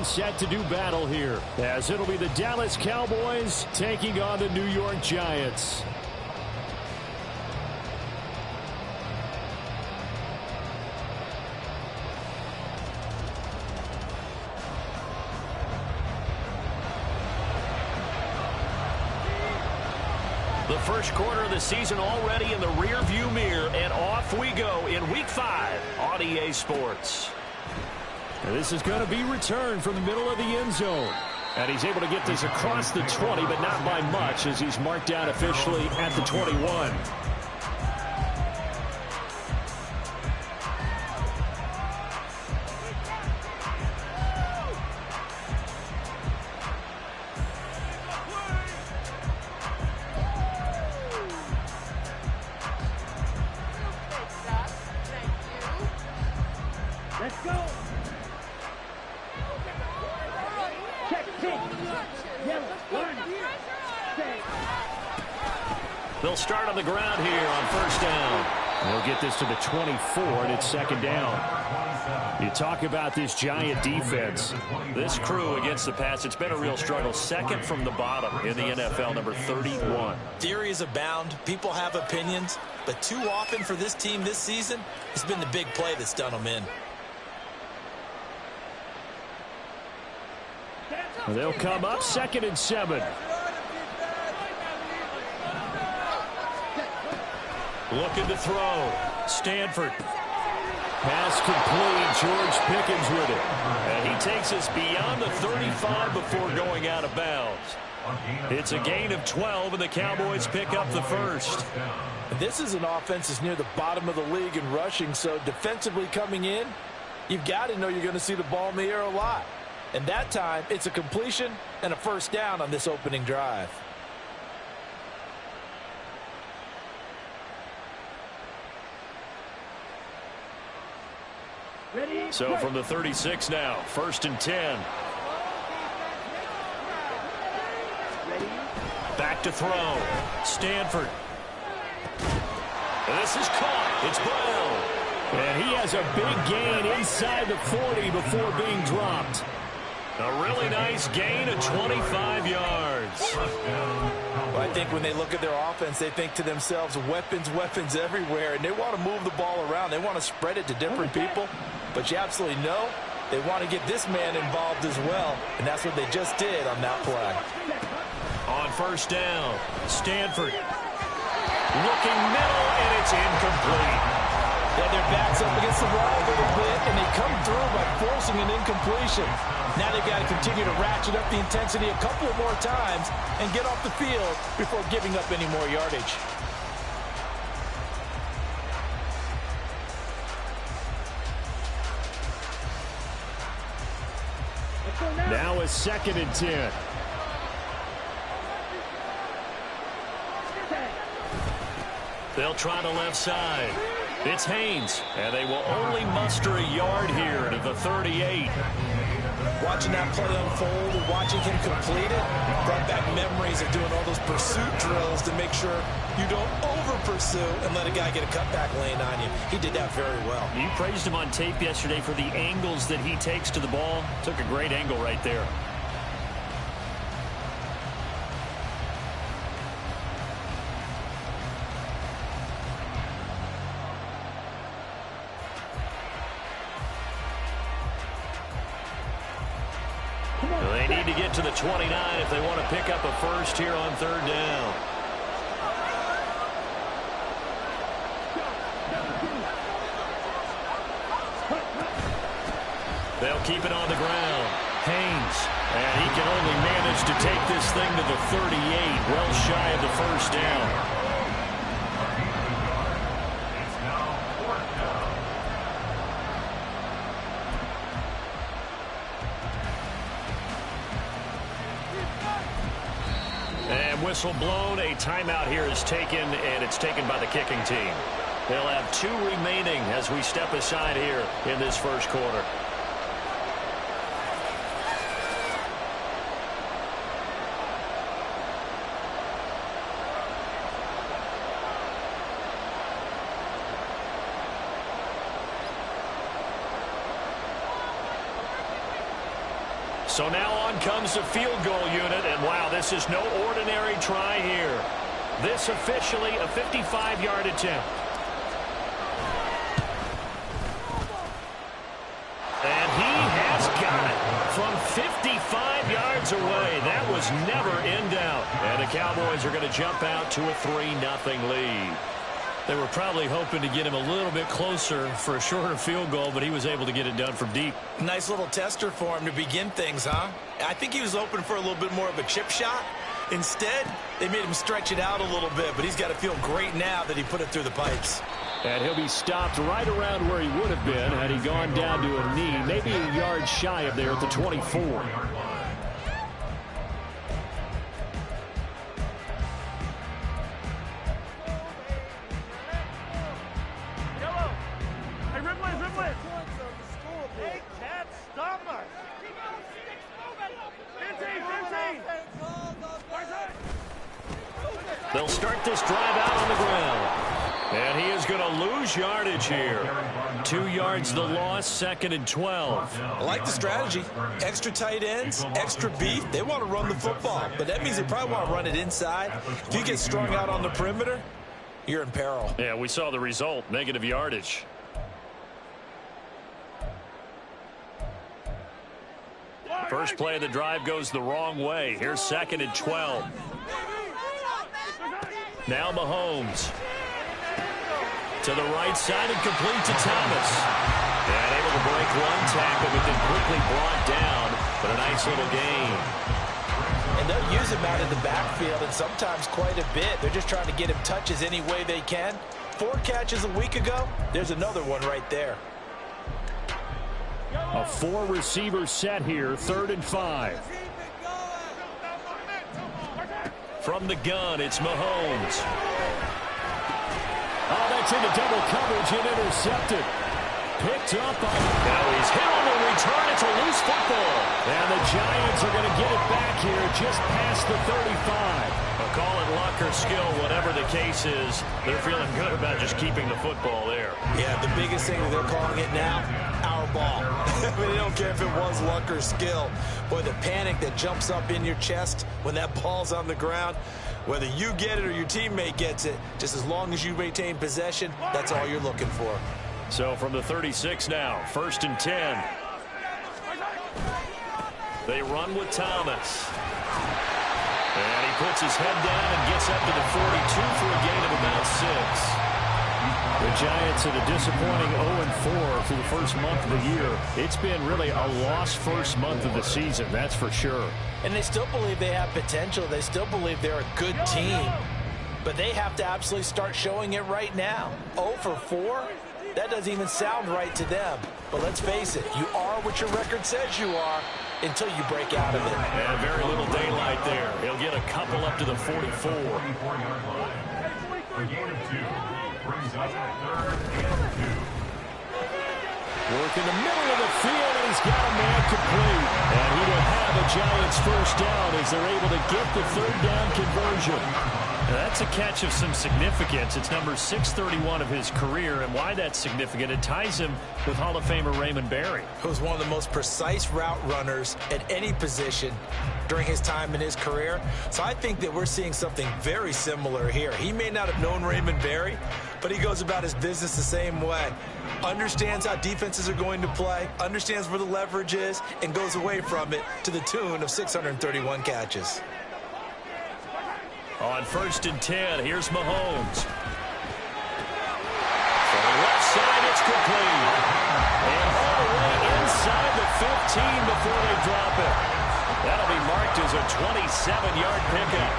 set to do battle here, as it'll be the Dallas Cowboys taking on the New York Giants. The first quarter of the season already in the rear-view mirror, and off we go in Week 5 on EA Sports. And this is going to be returned from the middle of the end zone. And he's able to get this across the 20, but not by much, as he's marked down officially at the 21. Let's go. Check, They'll start on the ground here on first down. They'll get this to the 24, and it's second down. You talk about this Giant defense. This crew against the pass, it's been a real struggle. Second from the bottom in the NFL, number 31. Theories abound. People have opinions. But too often for this team this season, it's been the big play that's done them in. They'll come up 2nd and 7. Looking to throw. Stanford. Pass complete. George Pickens with it. And he takes us beyond the 35 before going out of bounds. It's a gain of 12, and the Cowboys pick up the first. This is an offense that's near the bottom of the league in rushing, so defensively coming in, you've got to know you're going to see the ball in the air a lot. And that time, it's a completion and a first down on this opening drive. So from the 36 now, 1st and 10. Back to throw. Stanford. This is caught. It's Brown. And he has a big gain inside the 40 before being dropped. A really nice gain of 25 yards. Well, I think when they look at their offense, they think to themselves, weapons, weapons everywhere, and they want to move the ball around. They want to spread it to different people, but you absolutely know they want to get this man involved as well, and that's what they just did on that play. On first down, Stanford. Looking middle, and it's incomplete. Yeah, their backs up against the wall a little bit, and they come through by forcing an incompletion. Now they've got to continue to ratchet up the intensity a couple more times and get off the field before giving up any more yardage. Now a 2nd and 10. They'll try the left side. It's Haynes, and they will only muster a yard here to the 38. Watching that play unfold and watching him complete it brought back memories of doing all those pursuit drills to make sure you don't over-pursue and let a guy get a cutback lane on you. He did that very well. You praised him on tape yesterday for the angles that he takes to the ball. Took a great angle right there. They need to get to the 29 if they want to pick up a first here on 3rd down. They'll keep it on the ground. Haynes, and he can only manage to take this thing to the 38, well shy of the first down. Whistle blown. A timeout here is taken, and it's taken by the kicking team. They'll have 2 remaining as we step aside here in this first quarter. So now on comes the field goal unit, and wow, this is no ordinary try here. This officially a 55-yard attempt. And he has got it from 55 yards away. That was never in doubt. And the Cowboys are going to jump out to a 3-0 lead. They were probably hoping to get him a little bit closer for a shorter field goal, but he was able to get it done from deep. Nice little tester for him to begin things, huh? I think he was open for a little bit more of a chip shot. Instead, they made him stretch it out a little bit, but he's got to feel great now that he put it through the pipes. And he'll be stopped right around where he would have been had he gone down to a knee, maybe a yard shy of there at the 24. They'll start this drive out on the ground. And he is going to lose yardage here. 2 yards the loss, 2nd and 12. I like the strategy. Extra tight ends, extra beef. They want to run the football, but that means they probably want to run it inside. If you get strung out on the perimeter, you're in peril. Yeah, we saw the result, negative yardage. First play of the drive goes the wrong way. Here's 2nd and 12. Now Mahomes. To the right side and complete to Thomas. And able to break one tackle, but then quickly brought down. But a nice little gain. And they'll use him out in the backfield, and sometimes quite a bit. They're just trying to get him touches any way they can. 4 catches a week ago. There's another one right there. A 4-receiver set here, 3rd and 5. From the gun, it's Mahomes. Oh, that's into double coverage and intercepted. Picked up on. Now he's hit on the return. It's a loose football. And the Giants are going to get it back here just past the 35. Call it luck or skill, whatever the case is. They're feeling good about just keeping the football there. Yeah, the biggest thing that they're calling it now, our ball. I mean, they don't care if it was luck or skill. Boy, the panic that jumps up in your chest when that ball's on the ground, whether you get it or your teammate gets it, just as long as you maintain possession, that's all you're looking for. So from the 36 now, 1st and 10. They run with Thomas. And he puts his head down and gets up to the 42 for a gain of about 6. The Giants at a disappointing 0-4 for the first month of the year. It's been really a lost first month of the season, that's for sure. And they still believe they have potential. They still believe they're a good team. But they have to absolutely start showing it right now. 0 for 4? That doesn't even sound right to them. But let's face it, you are what your record says you are until you break out of it. And very little daylight there. He'll get a couple up to the 44. Work in the middle of the field, and he's got a man complete. And he will have a Giants first down as they're able to get the 3rd down conversion. Now that's a catch of some significance. It's number 631 of his career, and why that's significant, it ties him with Hall of Famer Raymond Berry, who was one of the most precise route runners at any position during his time in his career. So I think that we're seeing something very similar here. He may not have known Raymond Berry, but he goes about his business the same way. Understands how defenses are going to play, understands where the leverage is, and goes away from it to the tune of 631 catches. On 1st and 10, here's Mahomes. From the left side, it's complete. And all the way inside the 15 before they drop it. That'll be marked as a 27-yard pickup.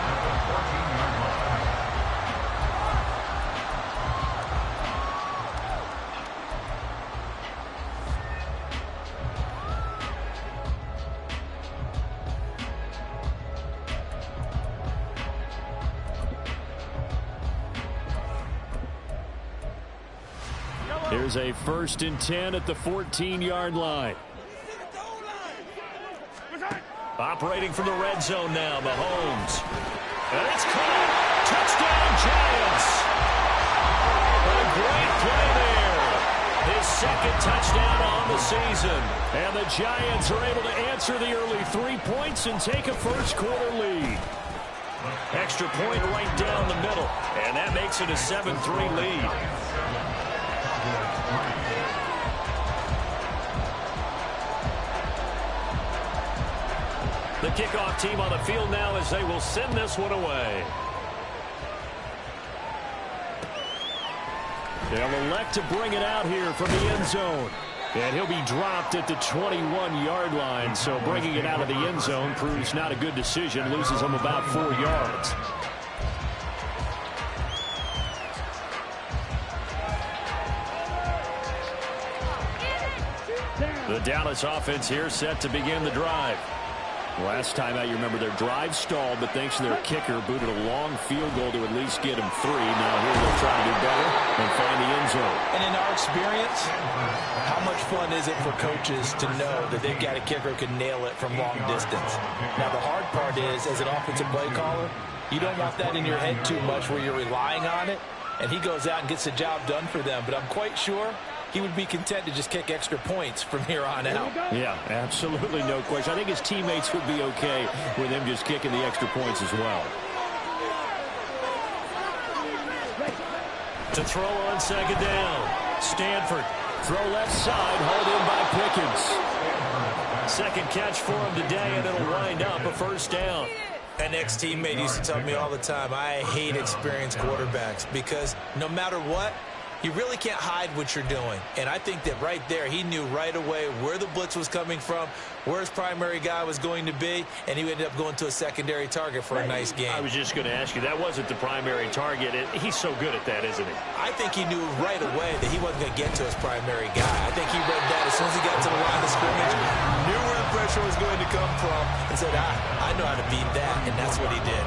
Here's a 1st and 10 at the 14-yard line. Operating from the red zone now, Mahomes. And it's caught. Touchdown, Giants. A great play there. His second touchdown on the season. And the Giants are able to answer the early 3 points and take a first-quarter lead. Extra point right down the middle, and that makes it a 7-3 lead. The kickoff team on the field now as they will send this one away. They'll elect to bring it out here from the end zone. And he'll be dropped at the 21-yard line, so bringing it out of the end zone proves not a good decision, loses him about 4 yards. The Dallas offense here set to begin the drive. Last time out, you remember their drive stalled, but thanks to their kicker, booted a long field goal to at least get him 3. Now here they'll try to do better and find the end zone. And in our experience, how much fun is it for coaches to know that they've got a kicker who can nail it from long distance? Now, the hard part is, as an offensive play caller, you don't want that in your head too much where you're relying on it, and he goes out and gets the job done for them. But I'm quite sure he would be content to just kick extra points from here on out. Yeah, absolutely no question. I think his teammates would be okay with him just kicking the extra points as well. To throw on second down, Stanford. Throw left side, hauled in by Pickens. Second catch for him today, and it'll wind up a first down. An ex-teammate used to tell me all the time, I hate experienced quarterbacks because no matter what, you really can't hide what you're doing. And I think that right there, he knew right away where the blitz was coming from, where his primary guy was going to be, and he ended up going to a secondary target for a nice game. I was just going to ask you, that wasn't the primary target. He's so good at that, isn't he? I think he knew right away that he wasn't going to get to his primary guy. I think he read that as soon as he got to the line of scrimmage, knew where the pressure was going to come from, and said, I know how to beat that, and that's what he did.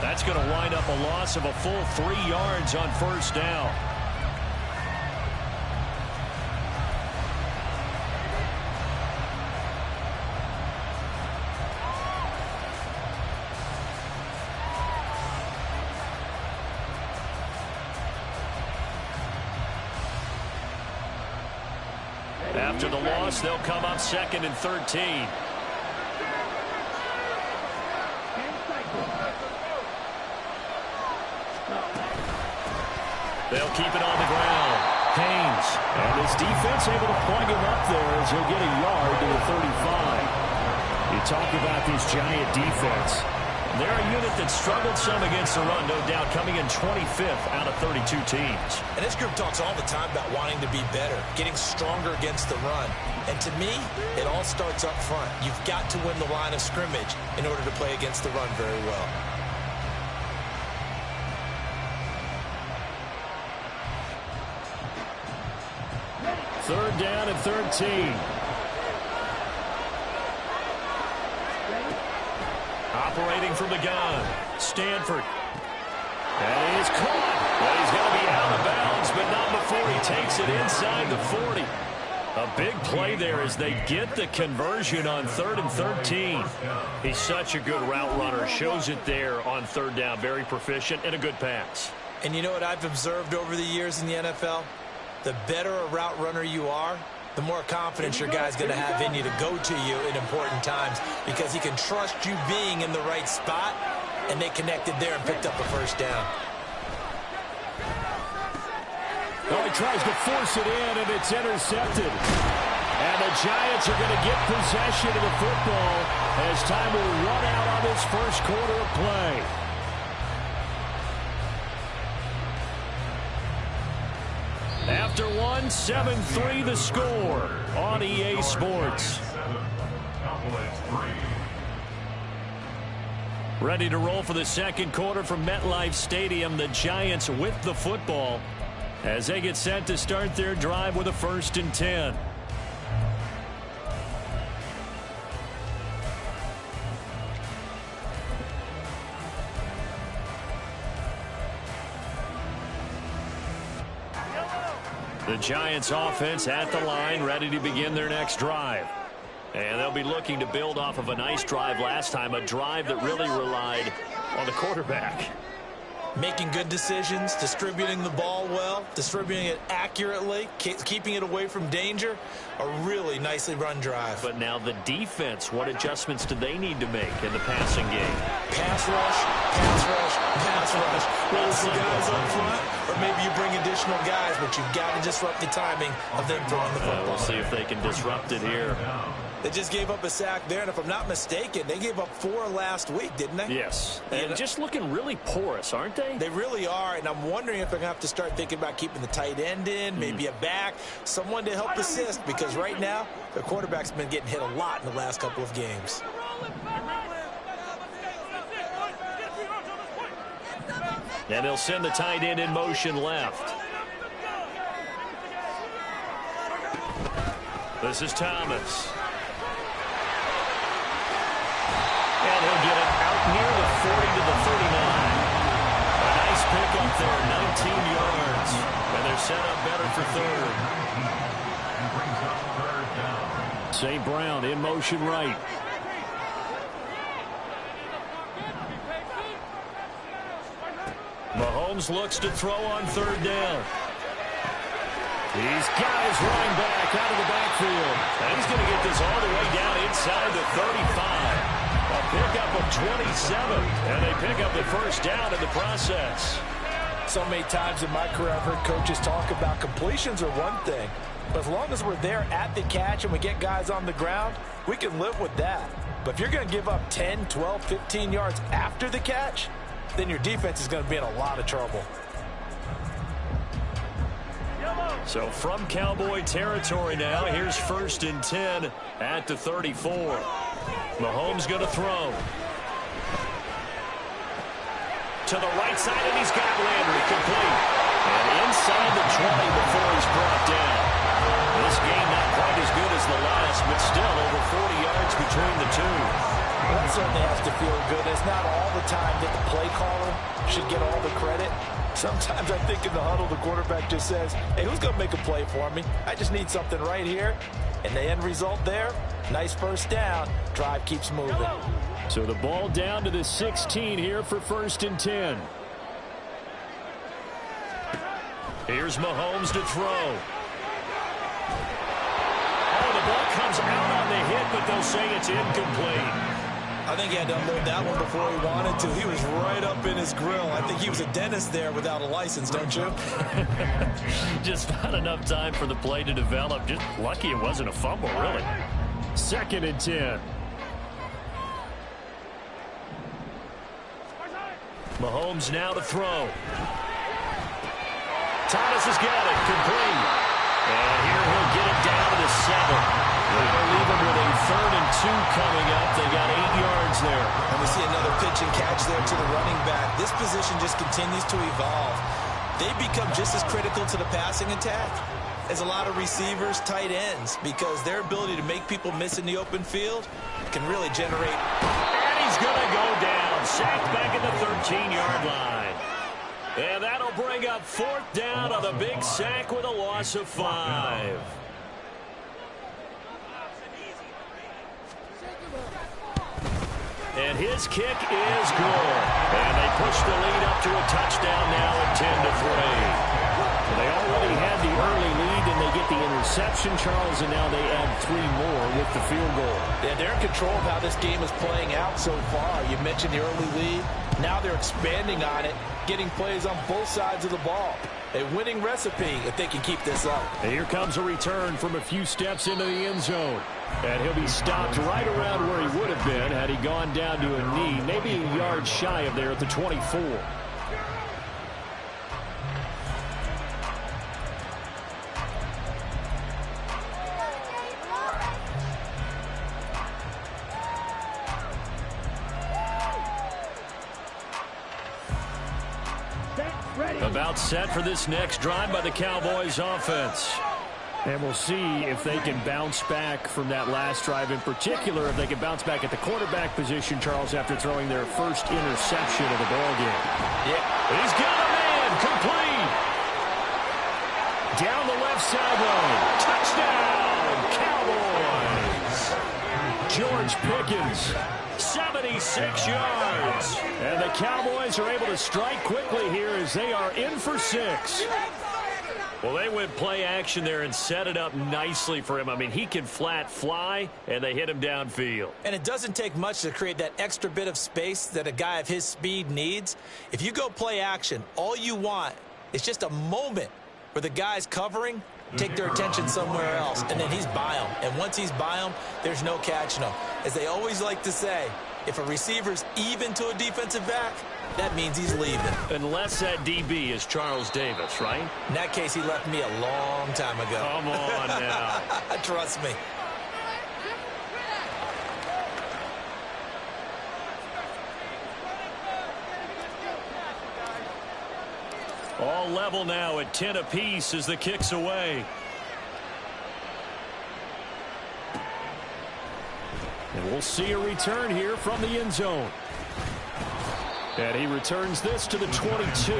That's going to wind up a loss of a full 3 yards on first down. After the loss, they'll come up 2nd and 13. They'll keep it on the ground. Haynes. And his defense able to plug him up there as he'll get a yard to the 35. You talk about this Giant defense. They're a unit that struggled some against the run, no doubt, coming in 25th out of 32 teams. And this group talks all the time about wanting to be better, getting stronger against the run. And to me, it all starts up front. You've got to win the line of scrimmage in order to play against the run very well. Third down and 13. Operating from the gun, Stanford. And he's caught. Well, he's going to be out of bounds, but not before he takes it inside the 40. A big play there as they get the conversion on 3rd and 13. He's such a good route runner. Shows it there on 3rd down. Very proficient and a good pass. And you know what I've observed over the years in the NFL? The better a route runner you are, the more confidence your guy's going to have in you to go to you in important times because he can trust you being in the right spot, and they connected there and picked up a first down. Oh, he tries to force it in, and it's intercepted. And the Giants are going to get possession of the football as time will run out on this first quarter of play. After one, 7-3 the score on EA Sports. Ready to roll for the second quarter from MetLife Stadium. The Giants with the football as they get set to start their drive with a 1st and 10. The Giants offense at the line, ready to begin their next drive. And they'll be looking to build off of a nice drive last time, a drive that really relied on the quarterback. Making good decisions, distributing the ball well, distributing it accurately, keeping it away from danger. A really nicely run drive. But now the defense, what adjustments do they need to make in the passing game? Pass rush, pass rush, pass rush. Whether it's the guys up front or maybe you bring additional guys, but you've got to disrupt the timing of them throwing the football. We'll see if they can disrupt it here. They just gave up a sack there, and if I'm not mistaken, they gave up 4 last week, didn't they? Yes, and just looking really porous, aren't they? They really are, and I'm wondering if they're going to have to start thinking about keeping the tight end in, maybe a back, someone to help assist, because right now, their quarterback's been getting hit a lot in the last couple of games. And they'll send the tight end in motion left. This is Thomas. And he'll get it out near the 40 to the 39. A nice pickup there, 19 yards. And they're set up better for third. St. Brown in motion right. Mahomes looks to throw on third down. He's got his running back out of the backfield. And he's going to get this all the way down inside the 35. A pickup of 27. And they pick up the first down in the process. So many times in my career I've heard coaches talk about completions are one thing. But as long as we're there at the catch and we get guys on the ground, we can live with that. But if you're going to give up 10, 12, 15 yards after the catch, then your defense is going to be in a lot of trouble. So from Cowboy territory now, here's 1st and 10 at the 34. Mahomes going to throw. To the right side, and he's got Landry complete. And inside the 20 before he's brought down. This game not quite as good as the last, but still over 40 yards between the two. Well, that certainly has to feel good. It's not all the time that the play caller should get all the credit. Sometimes I think in the huddle, the quarterback just says, hey, who's going to make a play for me? I just need something right here. And the end result there, nice first down. Drive keeps moving. So the ball down to the 16 here for 1st and 10. Here's Mahomes to throw. Oh, the ball comes out on the hit, but they'll say it's incomplete. I think he had to unload that one before he wanted to. He was right up in his grill. I think he was a dentist there without a license, don't you? Just not enough time for the play to develop. Just lucky it wasn't a fumble, really. 2nd and 10. Mahomes now to throw. Thomas has got it, complete. And here he'll get it down to the 7. They'll leave him with a 3rd and 2 coming up. They got 8 yards there. And we see another pitch and catch there to the running back. This position just continues to evolve. They become just as critical to the passing attack as a lot of receivers, tight ends, because their ability to make people miss in the open field can really generate. And he's going to go down. Sacked back at the 13-yard line. And that'll bring up 4th down on the big sack with a loss of 5. And his kick is good. And they push the lead up to a touchdown now at 10-3. They already had the early lead, and they get the interception, Charles, and now they add 3 more with the field goal. Yeah, they're in control of how this game is playing out so far. You mentioned the early lead. Now they're expanding on it, getting plays on both sides of the ball. A winning recipe if they can keep this up. And here comes a return from a few steps into the end zone. And he'll be stopped right around where he would have been had he gone down to a knee, maybe a yard shy of there at the 24. About set for this next drive by the Cowboys offense. And we'll see if they can bounce back from that last drive, in particular, if they can bounce back at the quarterback position, Charles, after throwing their first interception of the ballgame. Yeah, he's got a man, complete. Down the left sideline. Touchdown, Cowboys. George Pickens 76 yards. And the Cowboys are able to strike quickly here as they are in for 6. Well, they went play action there and set it up nicely for him. I mean, he can flat fly, and they hit him downfield. And it doesn't take much to create that extra bit of space that a guy of his speed needs. If you go play action, all you want is just a moment where the guy's covering, take their attention somewhere else, and then he's by him. And once he's by him, there's no catching him. As they always like to say, if a receiver's even to a defensive back, that means he's leaving. Unless that DB is Charles Davis, right? In that case, he left me a long time ago. Come on now. Trust me. All level now at 10 apiece as the kick's away. And we'll see a return here from the end zone. And he returns this to the 22.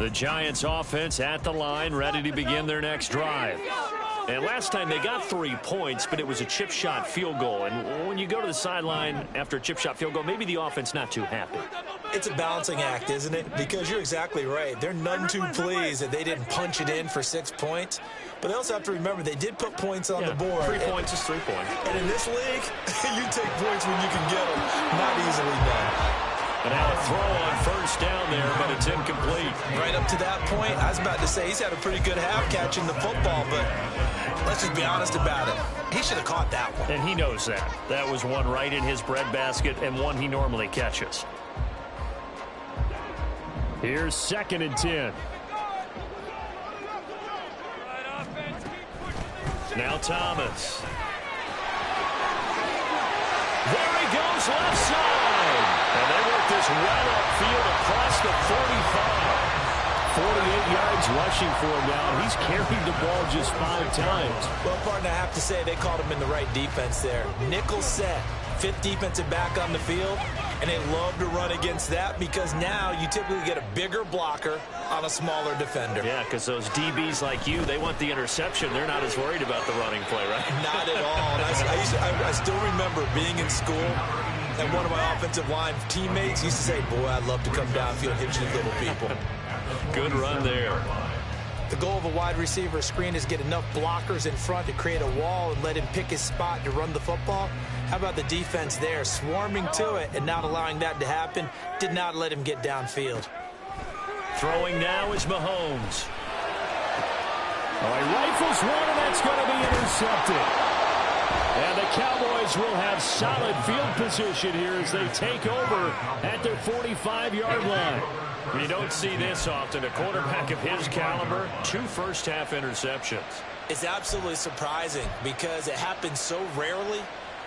The Giants offense at the line, ready to begin their next drive. And last time they got 3 points, but it was a chip shot field goal. And when you go to the sideline after a chip shot field goal, maybe the offense not too happy. It's a balancing act, isn't it? Because you're exactly right. They're none too pleased that they didn't punch it in for 6 points. But they also have to remember they did put points on the board. 3 points is 3 points. And in this league, you take points when you can get them. Not easily done. And now a throw on first down there, but it's incomplete. Right up to that point, I was about to say he's had a pretty good half catching the football, but let's just be honest about it. He should have caught that one. And he knows that. That was one right in his breadbasket and one he normally catches. Here's 2nd and 10. Now Thomas. There he goes, left side. And they work this well upfield across the 45. 48 yards rushing for him now. He's carried the ball just 5 times. Well, partner, I have to say they called him in the right defense there. Nickel set, 5th defensive back on the field, and they love to run against that because now you typically get a bigger blocker on a smaller defender. Yeah, because those DBs like you, they want the interception. They're not as worried about the running play, right? Not at all. And I still remember being in school, and one of my offensive line teammates used to say, boy, I'd love to come downfield and hit you little people. Good run there. The goal of a wide receiver screen is get enough blockers in front to create a wall and let him pick his spot to run the football. How about the defense there, swarming to it and not allowing that to happen? Did not let him get downfield. Throwing now is Mahomes. Oh, he rifles one, and that's going to be intercepted. And the Cowboys will have solid field position here as they take over at their 45-yard line. You don't see this often. A quarterback of his caliber, 2 first-half interceptions. It's absolutely surprising because it happens so rarely.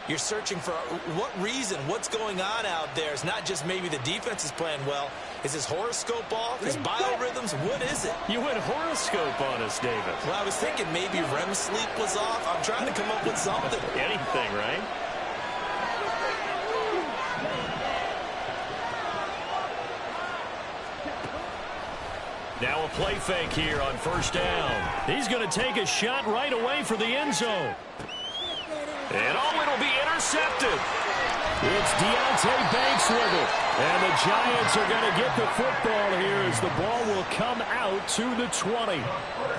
You're searching for what reason, what's going on out there. It's not just maybe the defense is playing well. Is his horoscope off? His biorhythms? What is it? You went horoscope on us, David. Well, I was thinking maybe REM sleep was off. I'm trying to come up with something. Anything, right? Now a play fake here on first down. He's going to take a shot right away for the end zone. And it'll be intercepted. It's Deontay Banks with it. And the Giants are going to get the football here as the ball will come out to the 20.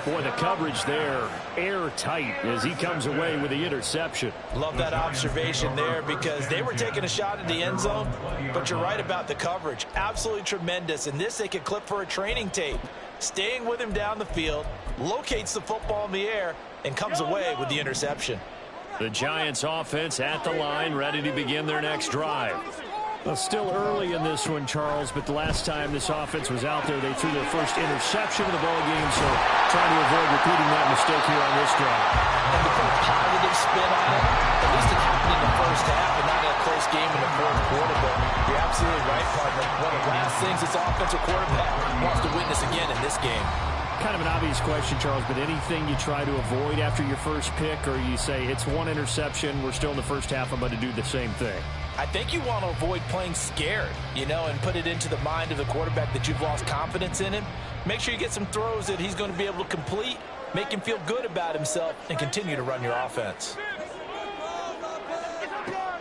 Boy, the coverage there, airtight as he comes away with the interception. Love that observation there because they were taking a shot at the end zone, but you're right about the coverage. Absolutely tremendous. And this they could clip for a training tape. Staying with him down the field, locates the football in the air, and comes away with the interception. The Giants offense at the line, ready to begin their next drive. Well, still early in this one, Charles, but the last time this offense was out there, they threw their first interception of the ball game, so trying to avoid repeating that mistake here on this drive. And to put a positive spin on it, at least it happened in the first half and not in a close game in the fourth quarter, but you're absolutely right, partner. One of the last things this offensive quarterback wants to witness again in this game. Kind of an obvious question, Charles, but anything you try to avoid after your first pick, or you say it's one interception, we're still in the first half, I'm going to do the same thing? I think you want to avoid playing scared, and put it into the mind of the quarterback that you've lost confidence in him. Make sure you get some throws that he's going to be able to complete, make him feel good about himself, and continue to run your offense.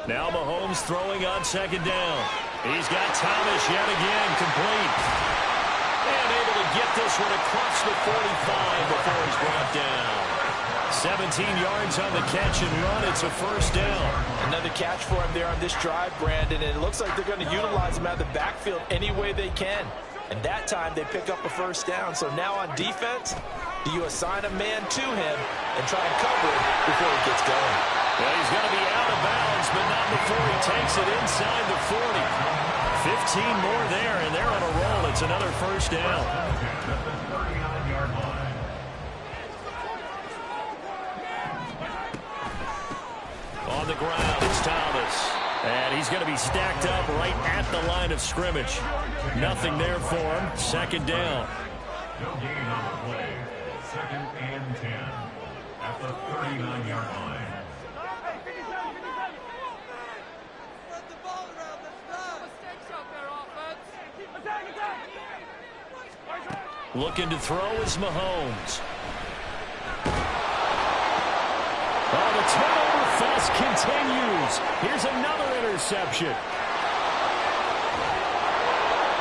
Now Mahomes throwing on second down. He's got Thomas yet again complete. And able to get this one across the 45 before he's brought down. 17 yards on the catch and run. It's a first down. Another catch for him there on this drive, Brandon, and it looks like they're going to utilize him out of the backfield any way they can. And that time they pick up a first down. So now on defense, do you assign a man to him and try and cover him before he gets going? Well, he's going to be out of bounds, but not before he takes it inside the 40. 15 more there, and they're on a roll. It's another first down. On the ground, it's Thomas. And he's going to be stacked up right at the line of scrimmage. Nothing there for him. Second down. No gain on the play. Second and 10 at the 39-yard line. Looking to throw is Mahomes. Oh, the turnover fest continues. Here's another interception.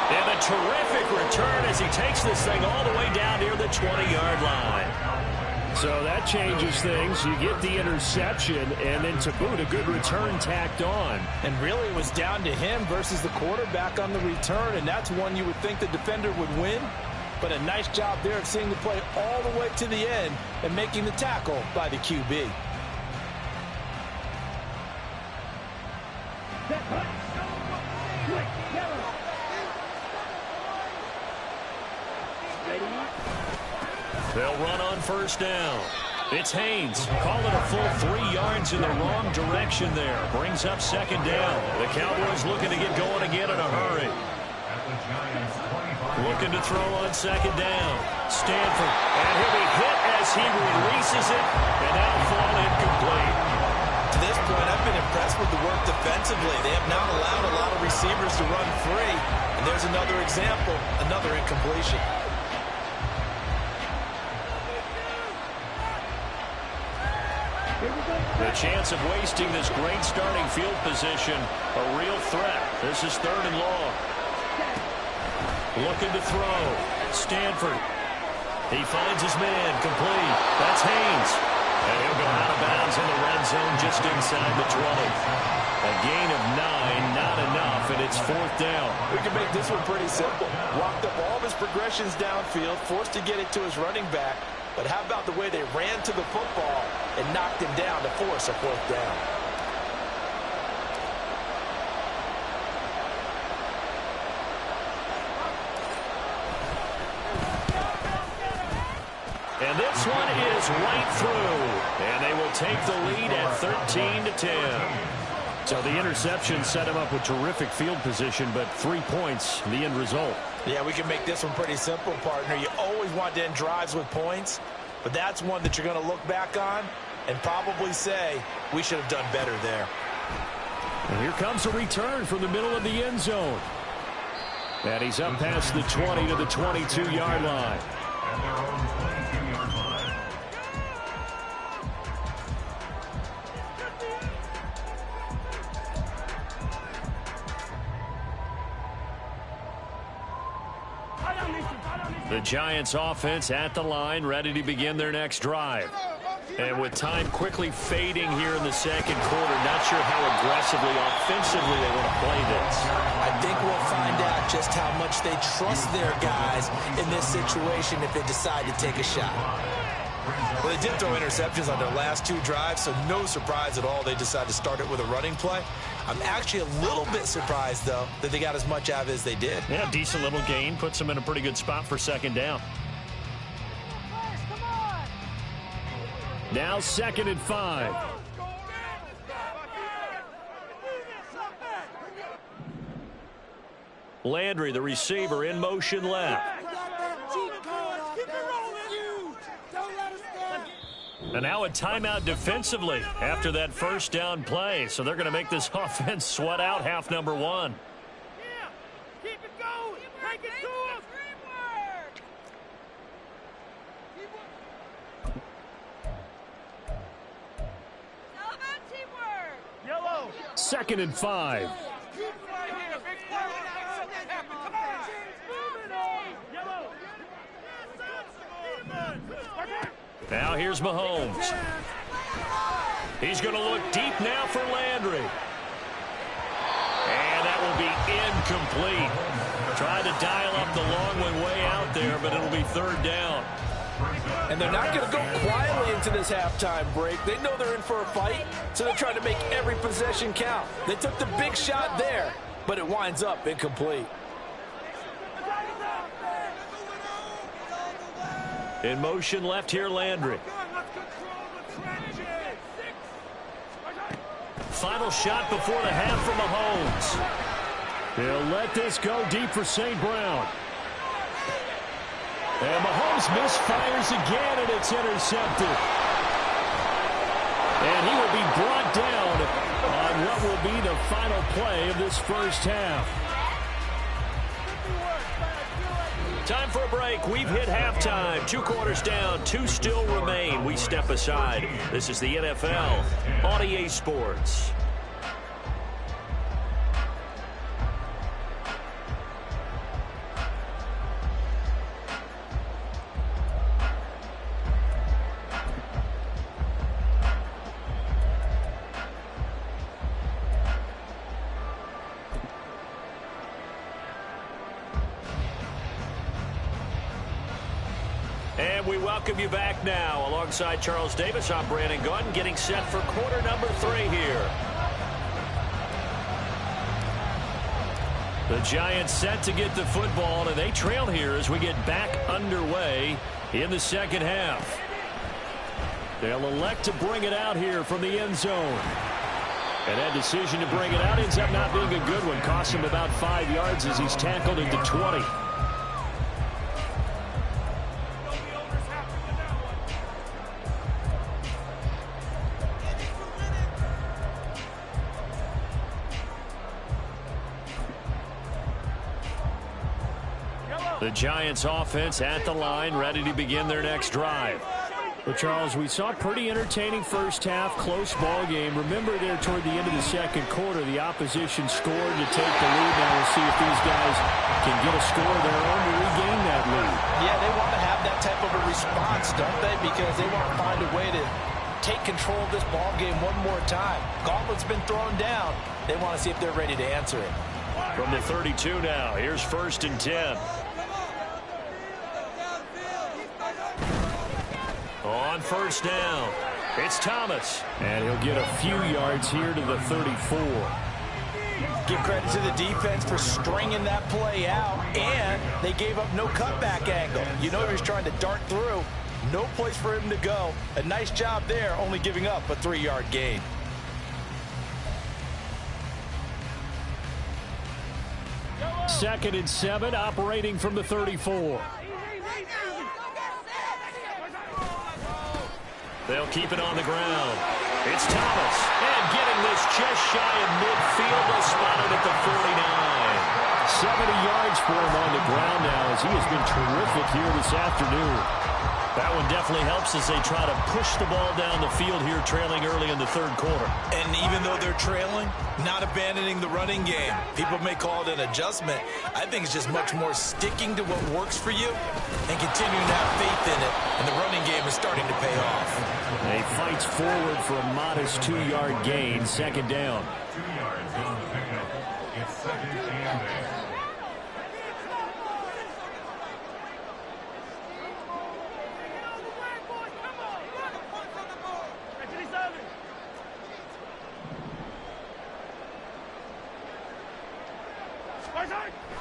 And a terrific return as he takes this thing all the way down near the 20-yard line. So that changes things. You get the interception, and then to boot, a good return tacked on. And really, it was down to him versus the quarterback on the return, and that's one you would think the defender would win. But a nice job there of seeing the play all the way to the end and making the tackle by the QB. They'll run on first down. It's Haynes. Call it a full 3 yards in the wrong direction there. Brings up second down. The Cowboys looking to get going again in a hurry. Looking to throw on second down. Stanford. And he'll be hit as he releases it. And that'll fall incomplete. To this point, I've been impressed with the work defensively. They have not allowed a lot of receivers to run free. And there's another example, another incompletion. The chance of wasting this great starting field position, a real threat. This is third and long. Looking to throw. Stanford. He finds his man. Complete. That's Haynes. And he'll go out of bounds in the red zone just inside the 20. A gain of 9, not enough, and it's fourth down. We can make this one pretty simple. Walked up all of his progressions downfield, forced to get it to his running back. But how about the way they ran to the football and knocked him down to force a fourth down? And this one is right through. And they will take the lead at 13-10. So the interception set him up with terrific field position, but 3 points, the end result. Yeah, we can make this one pretty simple, partner. You always want to end drives with points, but that's one that you're going to look back on and probably say, we should have done better there. And here comes a return from the middle of the end zone. And he's up past the 20 to the 22-yard line. At their own 22-yard line. The Giants offense at the line, ready to begin their next drive. And with time quickly fading here in the second quarter, not sure how aggressively, offensively they want to play this. I think we'll find out just how much they trust their guys in this situation if they decide to take a shot. Well, they did throw interceptions on their last 2 drives, so no surprise at all they decided to start it with a running play. I'm actually a little bit surprised, though, that they got as much out of it as they did. Yeah, decent little gain. Puts them in a pretty good spot for second down. Now 2nd and 5. Landry, the receiver, in motion left. And now a timeout defensively after that first down play. So they're going to make this offense sweat out half number one. Keep it going. Take it to him. All about teamwork. Yellow. 2nd and 5. Now here's Mahomes. He's going to look deep now for Landry. And that will be incomplete. Tried to dial up the long one way out there, but it'll be 3rd down. And they're not going to go quietly into this halftime break. They know they're in for a fight, so they're trying to make every possession count. They took the big shot there, but it winds up incomplete. In motion left here, Landry. Final shot before the half from Mahomes. They'll let this go deep for St. Brown. And Mahomes misfires again, and it's intercepted. And he will be brought down on what will be the final play of this first half. Time for a break. We've hit halftime. 2 quarters down. 2 still remain. We step aside. This is the NFL on EA Sports. And we welcome you back now. Alongside Charles Davis, I'm Brandon Gaudin, getting set for quarter number 3 here. The Giants set to get the football, and they trail here as we get back underway in the second half. They'll elect to bring it out here from the end zone. And that decision to bring it out ends up not being a good one. Costs him about 5 yards as he's tackled into 20. The Giants offense at the line, ready to begin their next drive. Well, Charles, we saw a pretty entertaining first half, close ball game. Remember there toward the end of the second quarter, the opposition scored to take the lead. Now we'll see if these guys can get a score of their own to regain that lead. Yeah, they want to have that type of a response, don't they? Because they want to find a way to take control of this ball game one more time. Gauntlet's been thrown down. They want to see if they're ready to answer it. From the 32 now, here's 1st and 10. On 1st down, it's Thomas. And he'll get a few yards here to the 34. Give credit to the defense for stringing that play out, and they gave up no cutback angle. You know he was trying to dart through. No place for him to go. A nice job there, only giving up a 3-yard gain. Second and 7, operating from the 34. They'll keep it on the ground. It's Thomas. And getting this just shy of midfield. They'll spot it at the 49. 70 yards for him on the ground now as he has been terrific here this afternoon. That one definitely helps as they try to push the ball down the field here, trailing early in the 3rd quarter. And even though they're trailing, not abandoning the running game. People may call it an adjustment. I think it's just much more sticking to what works for you and continuing to have faith in it. And the running game is starting to pay off. He fights forward for a modest 2-yard gain, 2nd down. 2 yards on the pickup. It's 2nd and 8.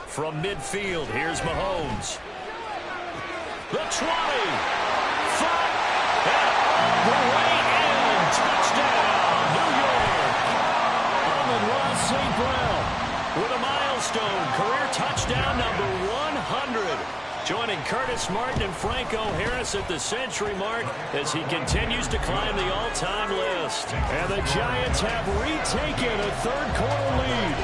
From midfield, here's Mahomes. The 20. Front. And the way in. Touchdown, New York. Amon-Ra St. Brown with a milestone career touchdown. touchdown number 100. Joining Curtis Martin and Franco Harris at the century mark as he continues to climb the all-time list. And the Giants have retaken a third-quarter lead.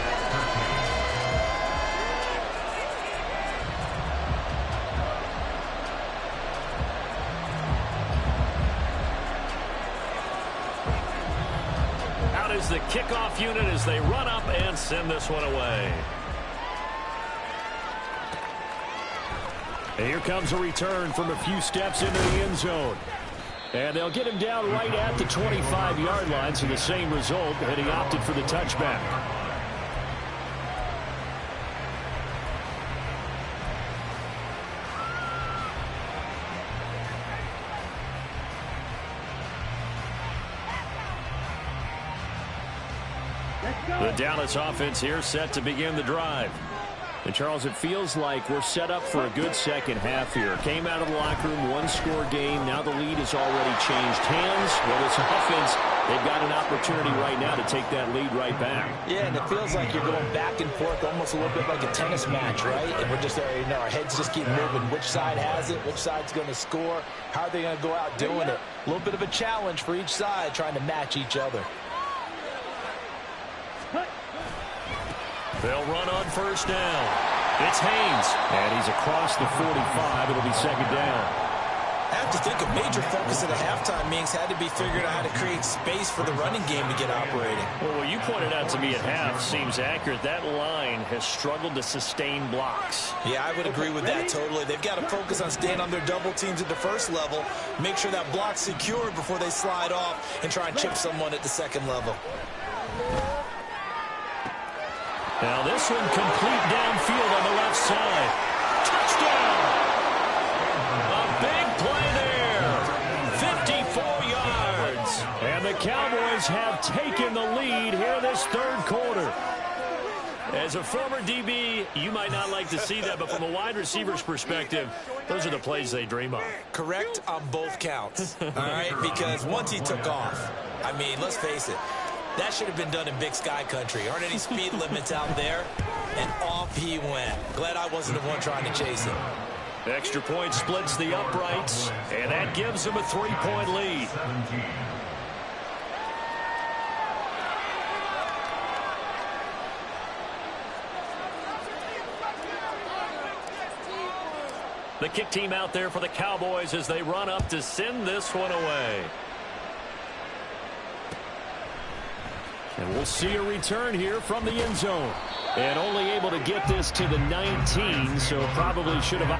Out is the kickoff unit as they run up and send this one away. And here comes a return from a few steps into the end zone. And they'll get him down right at the 25-yard line, so the same result, and he opted for the touchback. The Dallas offense here set to begin the drive. And, Charles, it feels like we're set up for a good second half here. Came out of the locker room, one-score game. Now the lead has already changed hands. Well, this offense, they've got an opportunity right now to take that lead right back. Yeah, and it feels like you're going back and forth, almost a little bit like a tennis match, right? And we're just, our heads just keep moving. Which side has it? Which side's going to score? How are they going to go out doing it? A little bit of a challenge for each side, trying to match each other. They'll run on first down. It's Haynes. And he's across the 45. It'll be second down. I have to think a major focus of the halftime meetings had to be figuring out how to create space for the running game to get operating. Well, what you pointed out to me at half seems accurate. That line has struggled to sustain blocks. Yeah, I would agree with that totally. They've got to focus on staying on their double teams at the first level, make sure that block's secured before they slide off and try and chip someone at the second level. Now this one complete downfield on the left side. Touchdown! A big play there. 54 yards. And the Cowboys have taken the lead here this third quarter. As a former DB, you might not like to see that, but from a wide receiver's perspective, those are the plays they dream of. Correct on both counts, all right? Because once he took off, I mean, let's face it, that should have been done in Big Sky country. Aren't any speed limits out there? And off he went. Glad I wasn't the one trying to chase him. Extra point splits the uprights, and that gives them a 3-point lead. 17. The kick team out there for the Cowboys as they run up to send this one away. And we'll see a return here from the end zone. And only able to get this to the 19, so probably should have...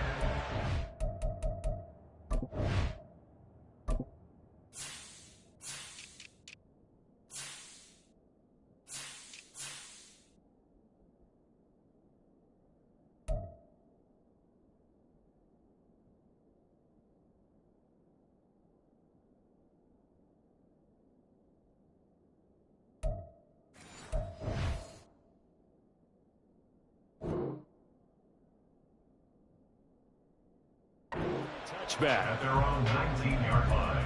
Touchback. At their own 19-yard line.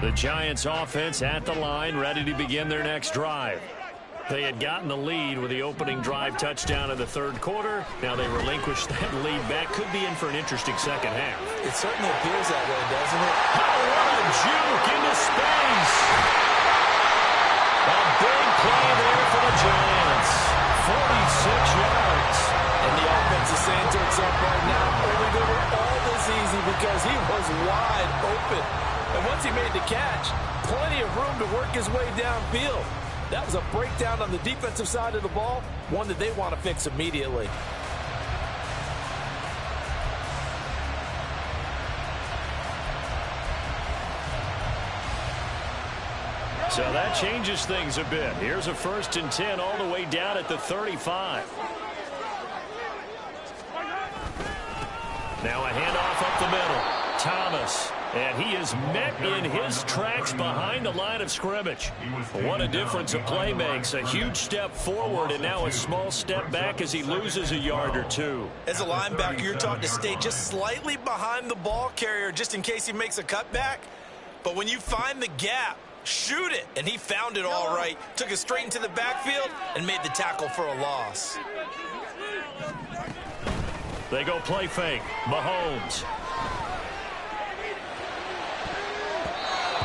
The Giants offense at the line, ready to begin their next drive. They had gotten the lead with the opening drive touchdown in the third quarter. Now they relinquished that lead back. Could be in for an interesting second half. It certainly appears that way, doesn't it? Oh, what a juke into space. A big play there for the Giants. 46 yards. And the offense is saying to itself right now, only they were all this easy because he was wide open. And once he made the catch, plenty of room to work his way downfield. That was a breakdown on the defensive side of the ball, one that they want to fix immediately. So that changes things a bit. Here's a 1st and 10 all the way down at the 35. Now a handoff up the middle. Thomas And he is met in his tracks behind the line of scrimmage. What a difference a play makes. A huge step forward and now a small step back as he loses a yard or two. As a linebacker, you're taught to stay just slightly behind the ball carrier just in case he makes a cutback. But when you find the gap, shoot it. And he found it all right. Took it straight into the backfield and made the tackle for a loss. They go play fake. Mahomes.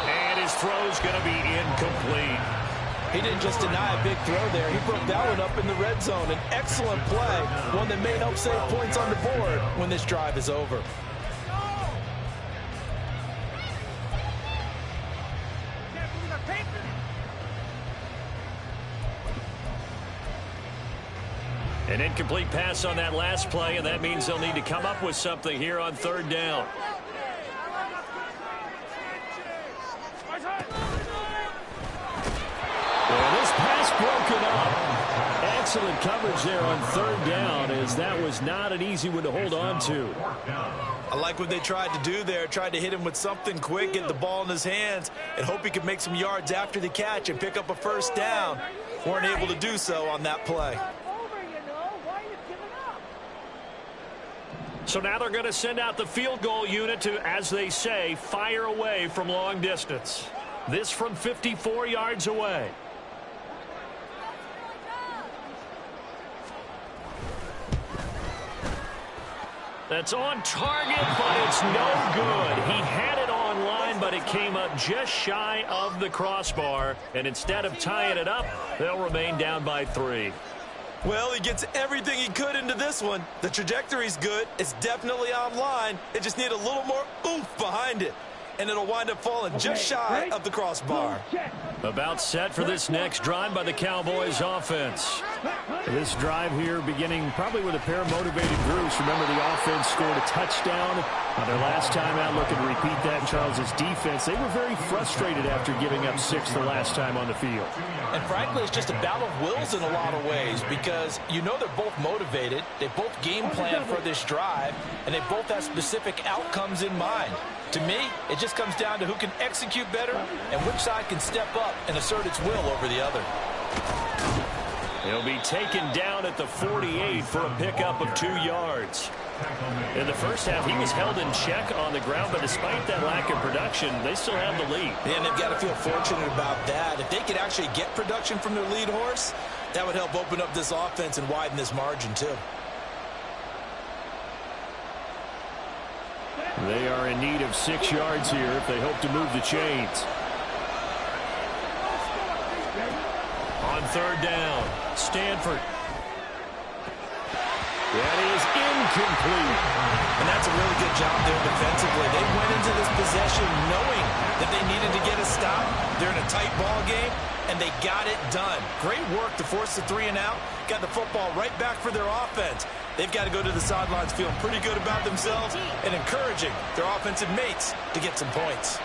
And his throw's going to be incomplete. He didn't just deny a big throw there. He broke that one up in the red zone. An excellent play, one that may help save points on the board when this drive is over. An incomplete pass on that last play, and that means they'll need to come up with something here on third down. Well, this pass broken up. Excellent coverage there on third down, as that was not an easy one to hold on to. I like what they tried to do there. Tried to hit him with something quick, get the ball in his hands, and hope he could make some yards after the catch and pick up a first down. Weren't able to do so on that play. So now they're going to send out the field goal unit to, as they say, fire away from long distance. This from 54 yards away. That's on target, but it's no good. He had it on line, but it came up just shy of the crossbar. And instead of tying it up, they'll remain down by 3. Well, he gets everything he could into this one. The trajectory's good. It's definitely online. It just need a little more oomph behind it. And it'll wind up falling just shy of the crossbar. About set for this next drive by the Cowboys offense. This drive here beginning probably with a pair of motivated groups. Remember, the offense scored a touchdown on their last time out. Looking to repeat that. Charles's defense, they were very frustrated after giving up 6 the last time on the field. And frankly, it's just a battle of wills in a lot of ways, because you know they're both motivated. They both game plan for this drive, and they both have specific outcomes in mind. To me, it just comes down to who can execute better and which side can step up and assert its will over the other. He'll be taken down at the 48 for a pickup of 2 yards. In the first half, he was held in check on the ground, but despite that lack of production, they still have the lead. And they've got to feel fortunate about that. If they could actually get production from their lead horse, that would help open up this offense and widen this margin too. They are in need of 6 yards here if they hope to move the chains. On third down, Stanford. That is incomplete. And that's a really good job there defensively. They went into this possession knowing that they needed to get a stop. They're in a tight ball game, and they got it done. Great work to force the 3 and out. Got the football right back for their offense. They've got to go to the sidelines feeling pretty good about themselves and encouraging their offensive mates to get some points.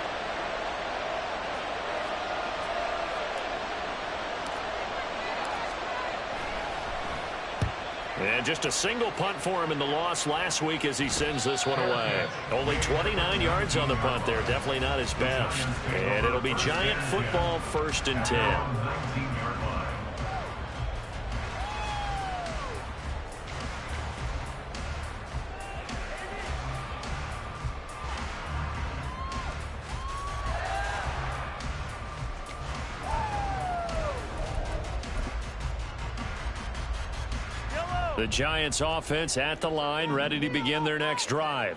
And just a single punt for him in the loss last week as he sends this one away. Only 29 yards on the punt there. Definitely not his best. And it'll be Giant football, 1st and 10. The Giants offense at the line, ready to begin their next drive.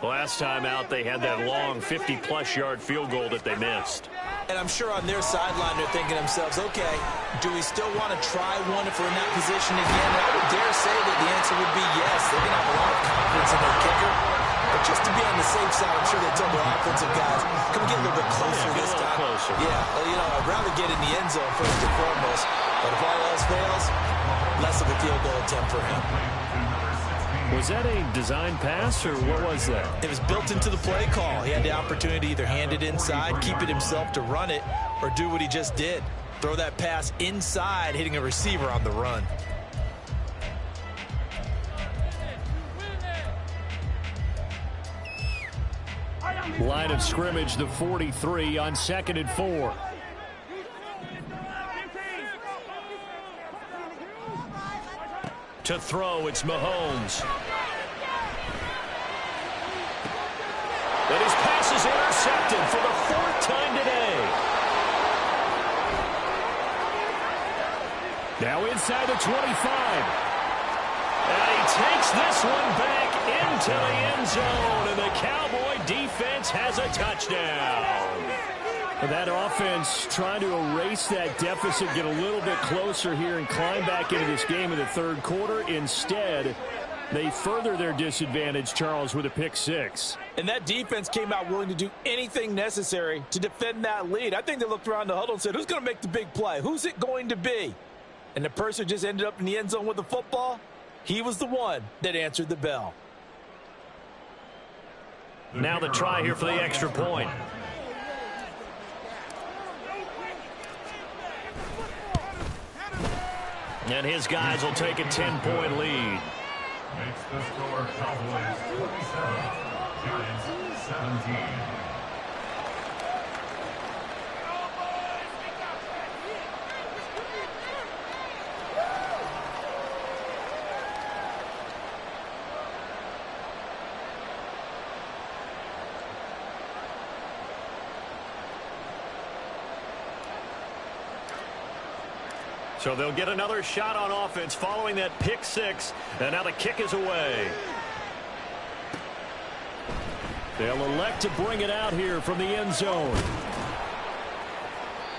Last time out, they had that long 50-plus yard field goal that they missed. And I'm sure on their sideline they're thinking to themselves, okay, do we still want to try one if we're in that position again? And I would dare say that the answer would be yes. They're going to have a lot of confidence in their kicker. But just to be on the safe side, I'm sure they told their offensive guys, can we get a little bit closer this time? Closer. Yeah, well, you know, I'd rather get in the end zone first and foremost. But if all else fails, less of a field goal attempt for him. Was that a design pass, or what was that? It was built into the play call. He had the opportunity to either hand it inside, keep it himself to run it, or do what he just did. Throw that pass inside, hitting a receiver on the run. Line of scrimmage, the 43 on 2nd and 4. To throw, it's Mahomes. And his pass is intercepted for the 4th time today. Now inside the 25. And he takes this one back into the end zone, and the Cowboy defense has a touchdown. That offense trying to erase that deficit, get a little bit closer here and climb back into this game in the 3rd quarter. Instead, they further their disadvantage, Charles, with a pick 6. And that defense came out willing to do anything necessary to defend that lead. I think they looked around the huddle and said, who's going to make the big play? Who's it going to be? And the person who just ended up in the end zone with the football, he was the one that answered the bell. Now the try here for the extra point. And his guys will take a 10-point lead. Makes the score Cowboys 27, Giants 17. So they'll get another shot on offense following that pick 6. And now the kick is away. They'll elect to bring it out here from the end zone.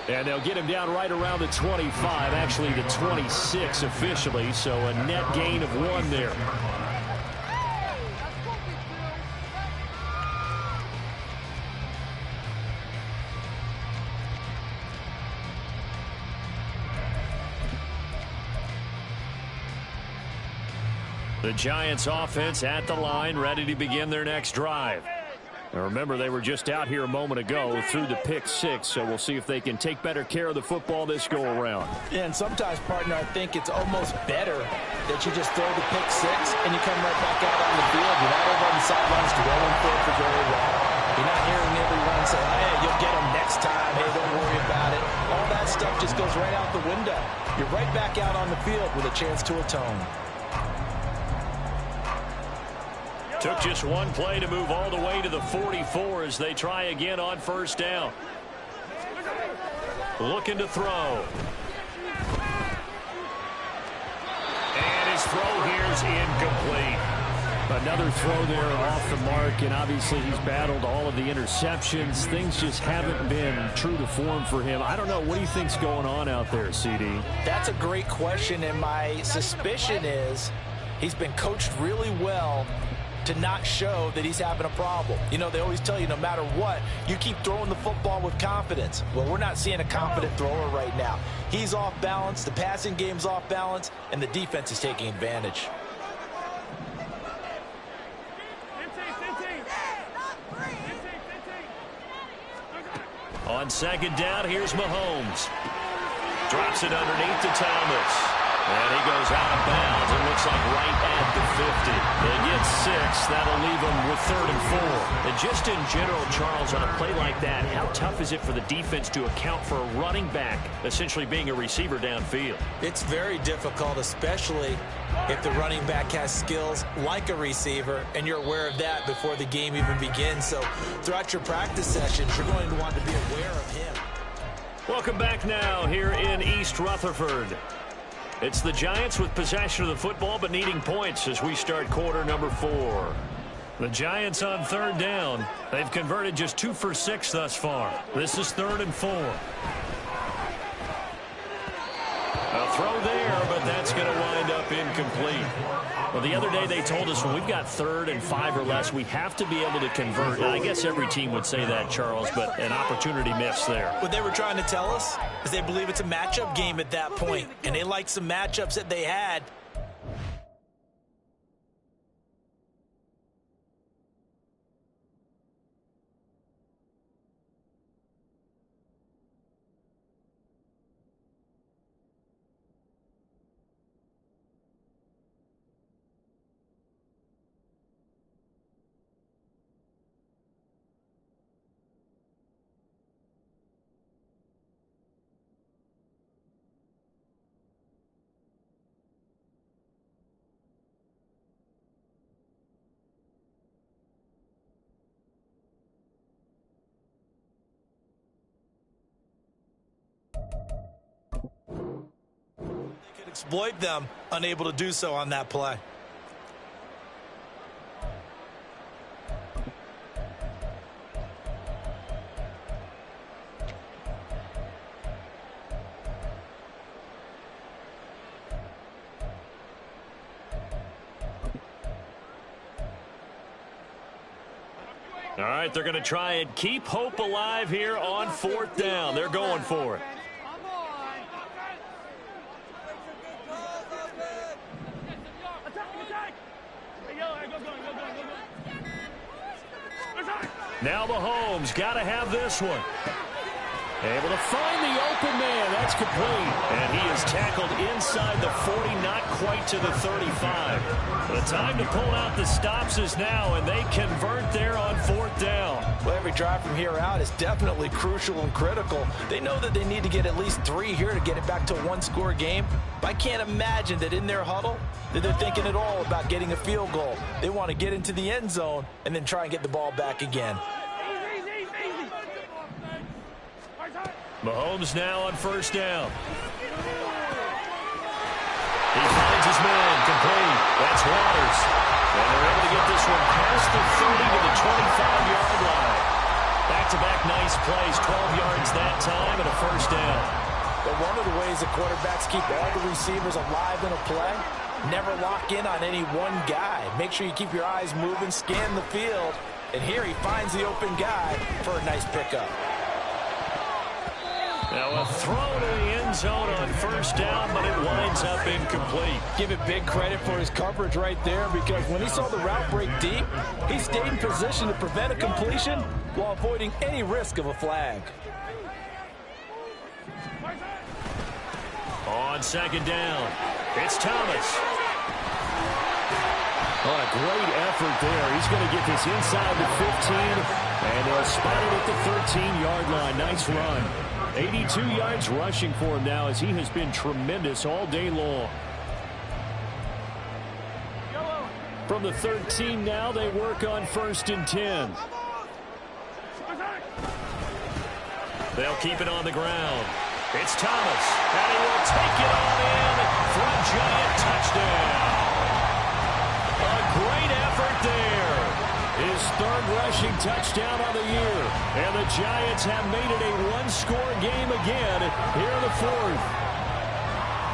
And they'll get him down right around the 25, actually the 26 officially, so a net gain of 1 there. The Giants offense at the line, ready to begin their next drive. Now remember, they were just out here a moment ago through the pick 6, so we'll see if they can take better care of the football this go-around. And sometimes, partner, I think it's almost better that you just throw the pick 6 and you come right back out on the field. You're not over on the sidelines dwelling for it for very long. You're not hearing everyone say, hey, you'll get them next time. Hey, don't worry about it. All that stuff just goes right out the window. You're right back out on the field with a chance to atone. Took just one play to move all the way to the 44 as they try again on 1st down. Looking to throw. And his throw here's incomplete. Another throw there off the mark, and obviously he's battled all of the interceptions. Things just haven't been true to form for him. I don't know. What do you think's going on out there, CD? That's a great question, and my suspicion is he's been coached really well to not show that he's having a problem. You know, they always tell you no matter what, you keep throwing the football with confidence. Well, we're not seeing a confident thrower right now. He's off balance, the passing game's off balance, and the defense is taking advantage. On 2nd down, here's Mahomes. Drops it underneath to Thomas. And he goes out of bounds. It looks like right at the 50. They get 6. That'll leave them with 3rd and 4. And just in general, Charles, on a play like that, how tough is it for the defense to account for a running back essentially being a receiver downfield? It's very difficult, especially if the running back has skills like a receiver, and you're aware of that before the game even begins. So throughout your practice sessions, you're going to want to be aware of him. Welcome back now here in East Rutherford. It's the Giants with possession of the football but needing points as we start quarter number 4. The Giants on 3rd down. They've converted just 2 for 6 thus far. This is 3rd and 4. A throw there, but that's going to wind up incomplete. Well, the other day they told us when we've got 3rd and 5 or less, we have to be able to convert. And I guess every team would say that, Charles, but an opportunity missed there. What they were trying to tell us is they believe it's a matchup game at that point, and they liked some matchups that they had. Exploit them, unable to do so on that play. All right, they're going to try and keep hope alive here on 4th down. They're going for it. Now Mahomes got to have this one. Able to find the open man. That's complete. And he is tackled inside the 40, not quite to the 35. The time to pull out the stops is now, and they convert there on 4th down. Well, every drive from here out is definitely crucial and critical. They know that they need to get at least 3 here to get it back to a one-score game. But I can't imagine that in their huddle that they're thinking at all about getting a field goal. They want to get into the end zone and then try and get the ball back again. Mahomes now on 1st down. He finds his man, complete. That's Waters. And they're able to get this one past the 30 to the 25-yard line. Back-to-back nice plays, 12 yards that time and a 1st down. But one of the ways that quarterbacks keep all the receivers alive in a play, never lock in on any one guy. Make sure you keep your eyes moving, scan the field. And here he finds the open guy for a nice pickup. Now a throw to the end zone on 1st down, but it winds up incomplete. Give it big credit for his coverage right there, because when he saw the route break deep, he stayed in position to prevent a completion while avoiding any risk of a flag. On 2nd down, it's Thomas. Oh, a great effort there. He's going to get this inside the 15, and they'll spot it at the 13-yard line. Nice run. 82 yards rushing for him now, as he has been tremendous all day long. From the 13 now, they work on 1st and 10. They'll keep it on the ground. It's Thomas, and he will take it on in for a Giant touchdown. A great effort there. His 3rd rushing touchdown on the year. And the Giants have made it a one-score game again here in the 4th.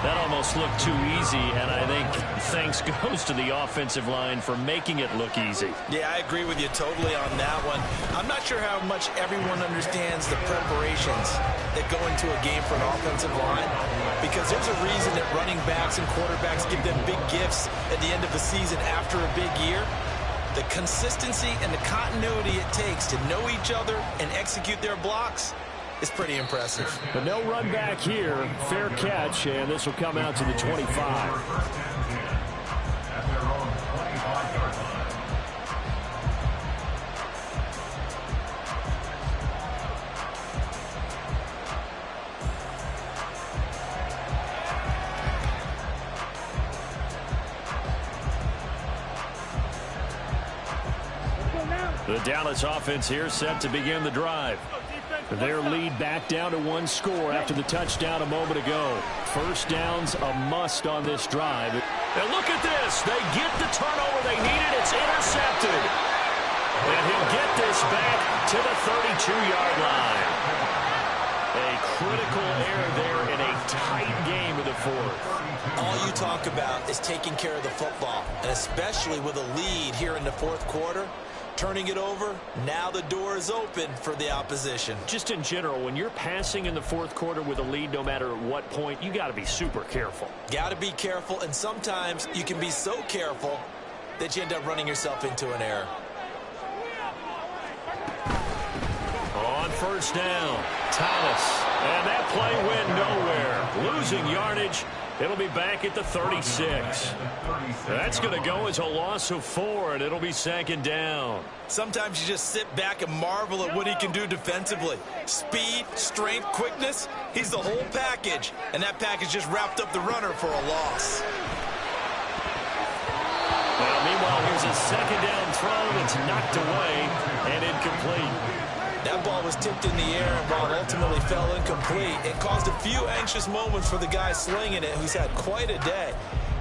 That almost looked too easy, and I think thanks goes to the offensive line for making it look easy. Yeah, I agree with you totally on that one. I'm not sure how much everyone understands the preparations that go into a game for an offensive line, because there's a reason that running backs and quarterbacks give them big gifts at the end of the season after a big year. The consistency and the continuity it takes to know each other and execute their blocks is pretty impressive. But no run back here. Fair catch, and this will come out to the 25. The Dallas offense here set to begin the drive. Their lead back down to 1 score after the touchdown a moment ago. 1st down's a must on this drive. And look at this. They get the turnover they needed. It's intercepted. And he'll get this back to the 32-yard line. A critical error there in a tight game of the 4th. All you talk about is taking care of the football, and especially with a lead here in the 4th quarter. Turning it over, now the door is open for the opposition. Just in general, when you're passing in the 4th quarter with a lead, no matter at what point, you got to be super careful. Got to be careful, and sometimes you can be so careful that you end up running yourself into an error. On 1st down, Thomas. And that play went nowhere. Losing yardage. It'll be back at the 36. That's going to go as a loss of 4, and it'll be 2nd down. Sometimes you just sit back and marvel at what he can do defensively. Speed, strength, quickness, he's the whole package. And that package just wrapped up the runner for a loss. Well, meanwhile, here's a 2nd down throw that's knocked away and incomplete. That ball was tipped in the air, and while it ultimately fell incomplete, it caused a few anxious moments for the guy slinging it, who's had quite a day.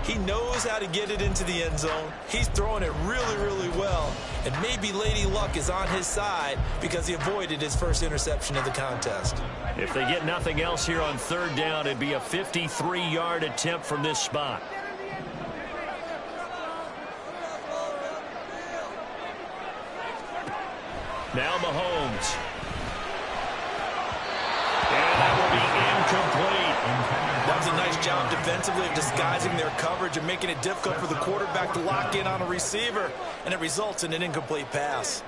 He knows how to get it into the end zone. He's throwing it really, really well. And maybe Lady Luck is on his side because he avoided his first interception of the contest. If they get nothing else here on third down, it'd be a 53-yard attempt from this spot. Now Mahomes. And that will be incomplete. That was a nice job defensively of disguising their coverage and making it difficult for the quarterback to lock in on a receiver, and it results in an incomplete pass.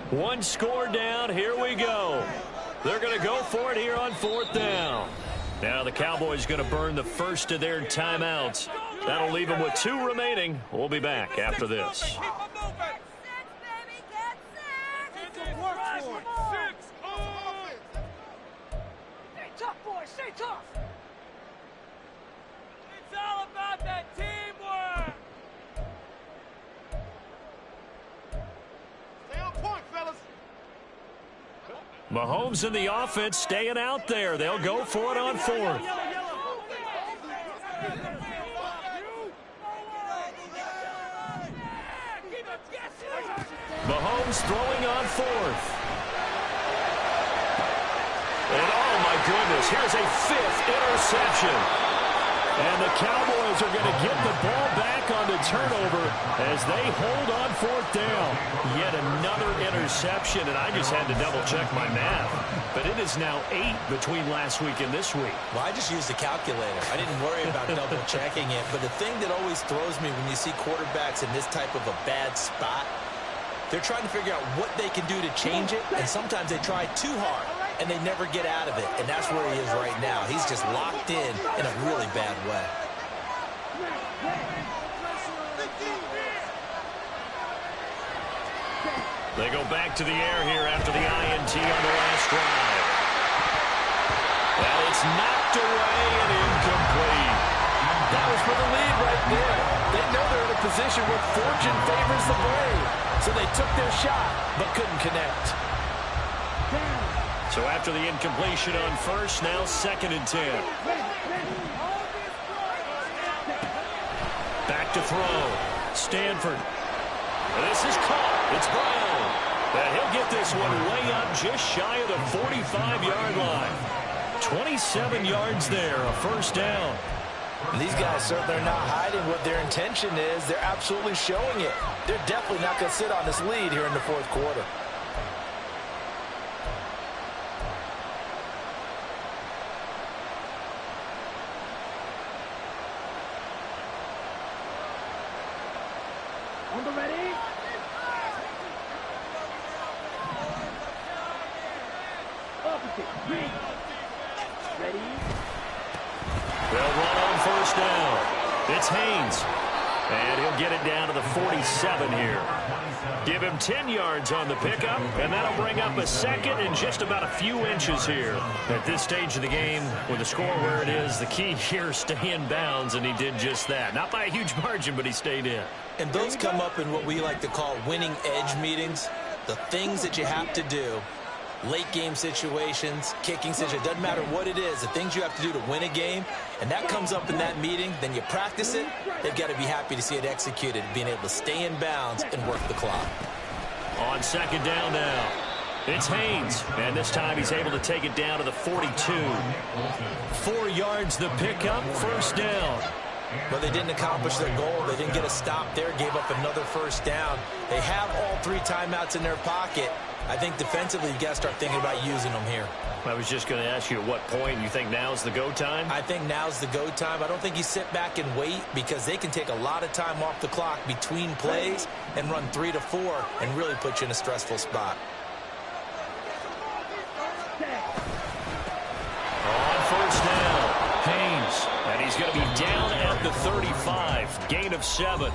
One score down. Here we go. They're going to go for it here on fourth down. Now the Cowboys going to burn the first of their timeouts. That'll leave them with 2 remaining. We'll be back after this. Stay tough, boys. Stay tough. It's all about that teamwork. Stay on point, fellas. Mahomes and the offense staying out there. They'll go for it on fourth. Mahomes throwing on fourth. And oh my goodness, here's a 5th interception. And the Cowboys are going to get the ball back on the turnover as they hold on fourth down. Yet another interception, and I just had to double-check my math. But it is now 8 between last week and this week. Well, I just used the calculator. I didn't worry about double-checking it. But the thing that always throws me when you see quarterbacks in this type of a bad spot, they're trying to figure out what they can do to change it, and sometimes they try too hard, and they never get out of it. And that's where he is right now. He's just locked in a really bad way. They go back to the air here after the INT on the last drive. Well, it's knocked away and incomplete. That was for the lead right there. They know they're in a position where fortune favors the brave. So they took their shot, but couldn't connect. So after the incompletion on first, now 2nd and 10. Back to throw. Stanford. This is caught. It's Brown. And he'll get this one way up just shy of the 45-yard line. 27 yards there, a first down. These guys certainly are not hiding what their intention is. They're absolutely showing it. They're definitely not going to sit on this lead here in the fourth quarter. On the ready. Opposite. Ready. They'll run on first down. It's Haynes. And he'll get it down to the 47 here. Give him 10 yards on the pickup, and that'll bring up a 2nd and just about a few inches here. At this stage of the game, with the score where it is, the key here, stay in bounds, and he did just that. Not by a huge margin, but he stayed in. And those come up in what we like to call winning edge meetings. The things that you have to do. Late game situations, kicking situations, doesn't matter what it is, the things you have to do to win a game, and that comes up in that meeting, then you practice it, they've got to be happy to see it executed, being able to stay in bounds and work the clock. On 2nd down now, it's Haynes, and this time he's able to take it down to the 42. 4 yards the pickup, first down. But they didn't accomplish their goal. They didn't get a stop there, gave up another first down. They have all 3 timeouts in their pocket. I think defensively, you got to start thinking about using them here. I was just going to ask you at what point you think now's the go time? I think now's the go time. I don't think you sit back and wait because they can take a lot of time off the clock between plays and run 3 to 4 and really put you in a stressful spot. On first down, Haynes. going to be down at the 35. Gain of 7.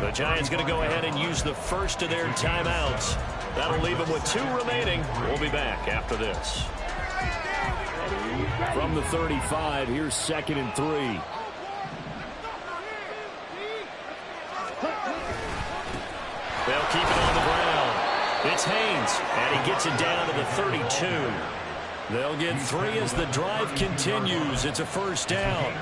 The Giants going to go ahead and use the first of their timeouts. That'll leave them with 2 remaining. We'll be back after this. From the 35, here's 2nd and 3. They'll keep it on the ground. It's Haynes, and he gets it down to the 32. They'll get 3 as the drive continues. It's a first down.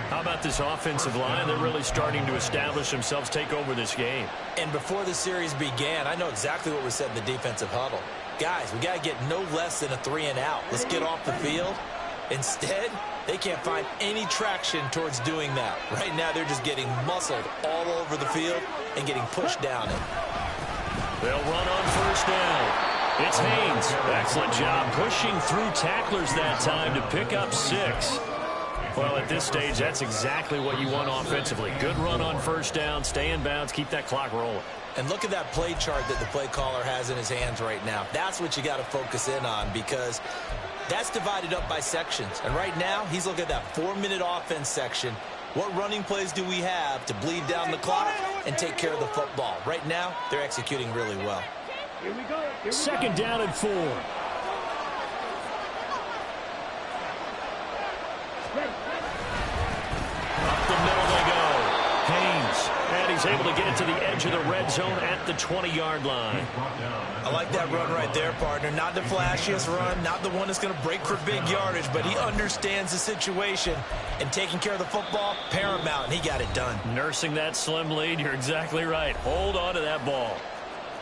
How about this offensive line? They're really starting to establish themselves, take over this game. And before the series began, I know exactly what was said in the defensive huddle. Guys, we got to get no less than a 3 and out. Let's get off the field. Instead, they can't find any traction towards doing that. Right now, they're just getting muscled all over the field and getting pushed down it. They'll run on first down. It's Haynes. Excellent job pushing through tacklers that time to pick up 6. Well, at this stage, that's exactly what you want offensively. Good run on first down, stay in bounds, keep that clock rolling. And look at that play chart that the play caller has in his hands right now. That's what you got to focus in on, because that's divided up by sections. And right now, he's looking at that 4-minute offense section. What running plays do we have to bleed down the clock and take care of the football? Right now, they're executing really well. Here we go. 2nd down and 4. Up the middle they go. Haynes. And he's able to get it to the edge of the red zone at the 20-yard line. I like that run right there, partner. Not the flashiest run, not the one that's going to break for big yardage, but he understands the situation, and taking care of the football, paramount, and he got it done. Nursing that slim lead, you're exactly right. Hold on to that ball.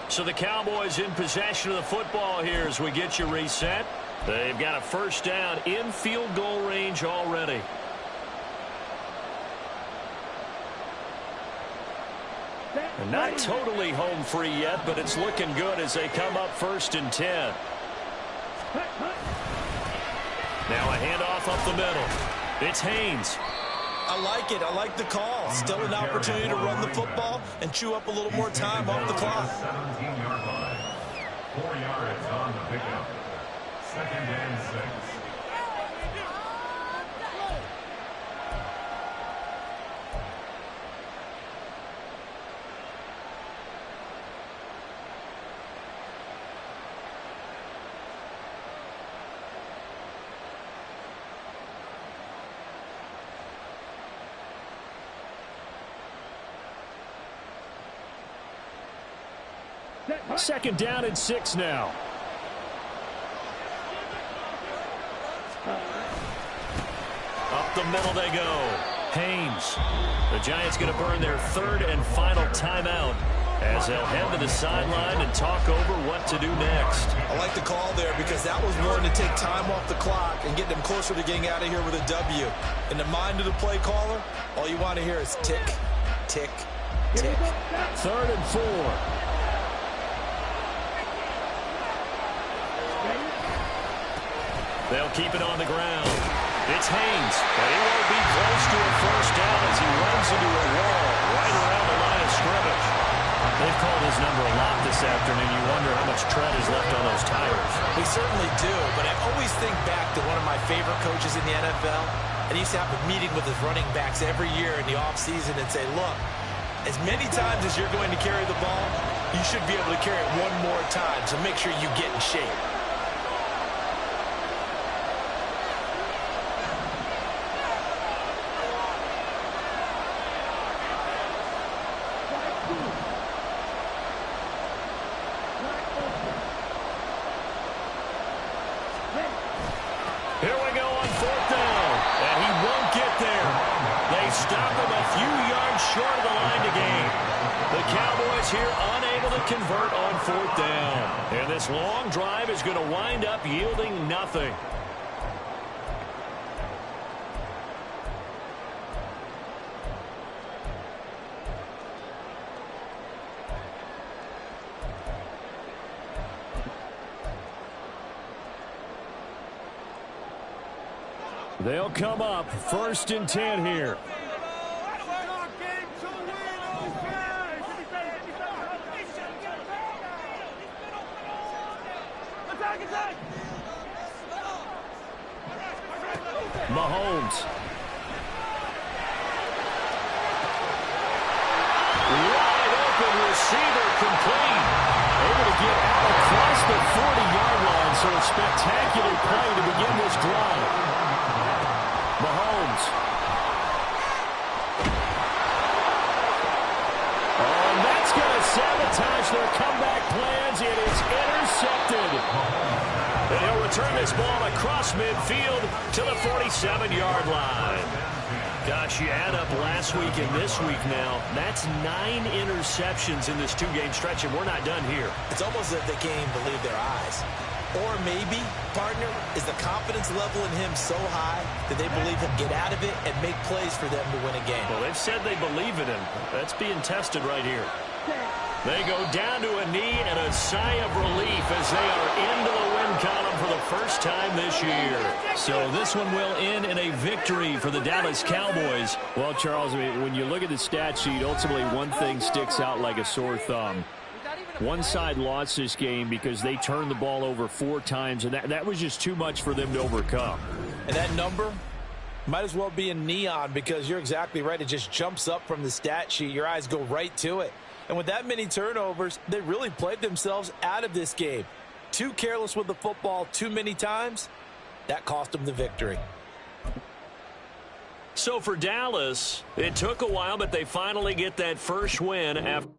So the Cowboys in possession of the football here as we get you reset. They've got a first down in field goal range already. And not totally home free yet, but it's looking good as they come up 1st and 10. Now a handoff up the middle. It's Haynes. I like it. I like the call. Still an opportunity to run the football and chew up a little more time off the clock. 17-yard line. 4 yards on the pickup. 2nd and 6. Second down and 6 now. Up the middle they go. Haynes. The Giants going to burn their 3rd and final timeout as they'll head to the sideline and talk over what to do next. I like the call there because that was one to take time off the clock and get them closer to getting out of here with a W. In the mind of the play caller, all you want to hear is tick, tick, tick. 3rd and 4. They'll keep it on the ground. It's Haynes, but he won't be close to a first down as he runs into a wall right around the line of scrimmage. They've called his number a lot this afternoon. You wonder how much tread is left on those tires. We certainly do, but I always think back to one of my favorite coaches in the NFL, and he used to have a meeting with his running backs every year in the offseason and say, look, as many times as you're going to carry the ball, you should be able to carry it one more time, so make sure you get in shape. Here we go on 4th down, and he won't get there. They stop him a few yards short of the line to gain. The Cowboys here unable to convert on 4th down. And this long drive is going to wind up yielding nothing. They'll come up 1st and 10 here. Mahomes. sabotage their comeback plans. It is intercepted. And he'll return this ball across midfield to the 47-yard line. Gosh, you add up last week and this week now. That's 9 interceptions in this 2-game stretch, and we're not done here. It's almost as if they can't even believe their eyes. Or maybe, partner, is the confidence level in him so high that they believe he'll get out of it and make plays for them to win a game. Well, they've said they believe in him. That's being tested right here. They go down to a knee and a sigh of relief as they are into the win column for the first time this year. So this one will end in a victory for the Dallas Cowboys. Well, Charles, I mean, when you look at the stat sheet, ultimately one thing sticks out like a sore thumb. One side lost this game because they turned the ball over 4 times, and that was just too much for them to overcome. And that number might as well be in neon because you're exactly right. It just jumps up from the stat sheet. Your eyes go right to it. And with that many turnovers, they really played themselves out of this game. Too careless with the football too many times. That cost them the victory. So for Dallas, it took a while, but they finally get that first win after